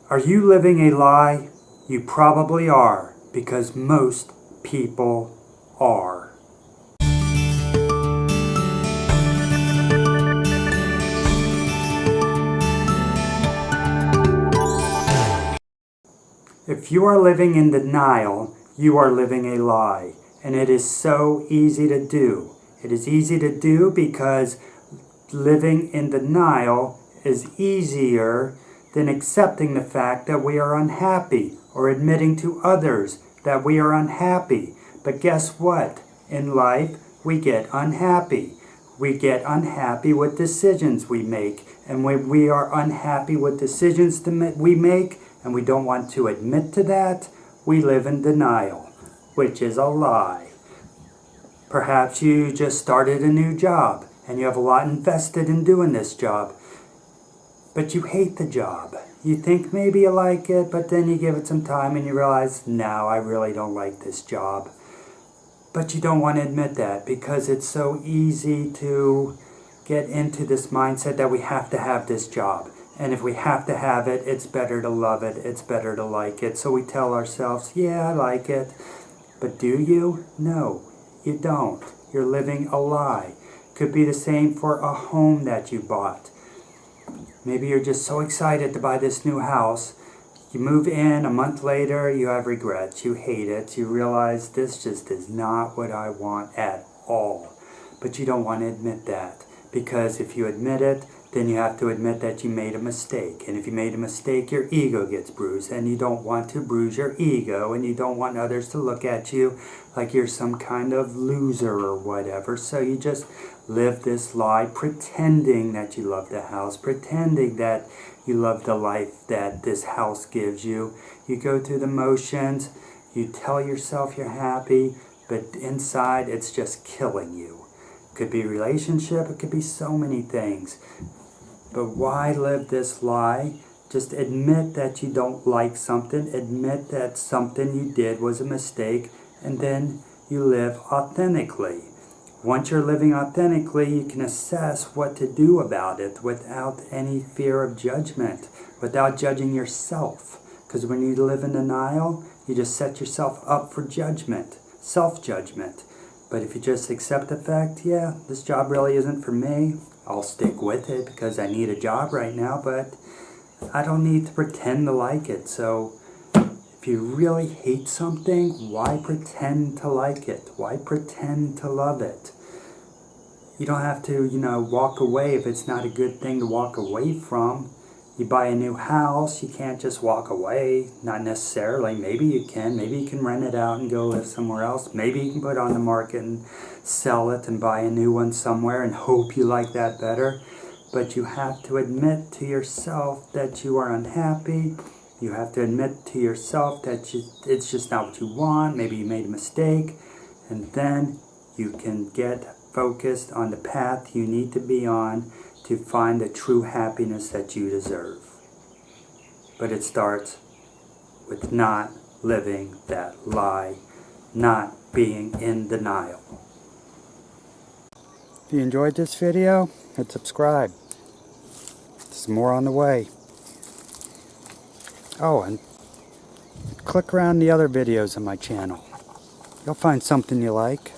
Are you living a lie? You probably are, because most people are. If you are living in denial, you are living a lie. And it is so easy to do. It is easy to do because living in denial is easier than accepting the fact that we are unhappy or admitting to others that we are unhappy. But guess what? In life, we get unhappy. We get unhappy with decisions we make. And when we are unhappy with decisions we make, and we don't want to admit to that, we live in denial, which is a lie. Perhaps you just started a new job, and you have a lot invested in doing this job, but you hate the job. You think maybe you like it, but then you give it some time and you realize, no, I really don't like this job. But you don't want to admit that because it's so easy to get into this mindset that we have to have this job. And if we have to have it, it's better to love it, it's better to like it. So we tell ourselves, yeah, I like it. But do you? No, you don't. You're living a lie. Could be the same for a home that you bought. Maybe you're just so excited to buy this new house. You move in, a month later, you have regrets. You hate it. You realize this just is not what I want at all. But you don't want to admit that. Because if you admit it, then you have to admit that you made a mistake. And if you made a mistake, your ego gets bruised. And you don't want to bruise your ego. And you don't want others to look at you like you're some kind of loser or whatever. So you just live this lie, pretending that you love the house, pretending that you love the life that this house gives you. You go through the motions. You tell yourself you're happy. But inside, it's just killing you. It could be a relationship. It could be so many things. But why live this lie? Just admit that you don't like something. Admit that something you did was a mistake. And then you live authentically. Once you're living authentically, you can assess what to do about it without any fear of judgment, without judging yourself. Because when you live in denial, you just set yourself up for judgment, self-judgment. But if you just accept the fact, yeah, this job really isn't for me, I'll stick with it because I need a job right now, but I don't need to pretend to like it. So if you really hate something, why pretend to like it? Why pretend to love it? You don't have to, walk away if it's not a good thing to walk away from. You buy a new house, you can't just walk away. Not necessarily. Maybe you can. Maybe you can rent it out and go live somewhere else. Maybe you can put it on the market and sell it and buy a new one somewhere and hope you like that better. But you have to admit to yourself that you are unhappy. You have to admit to yourself that it's just not what you want. Maybe you made a mistake. And then you can get focused on the path you need to be on to find the true happiness that you deserve. But it starts with not living that lie, not being in denial. If you enjoyed this video, hit subscribe. There's more on the way. Oh, and click around the other videos on my channel. You'll find something you like.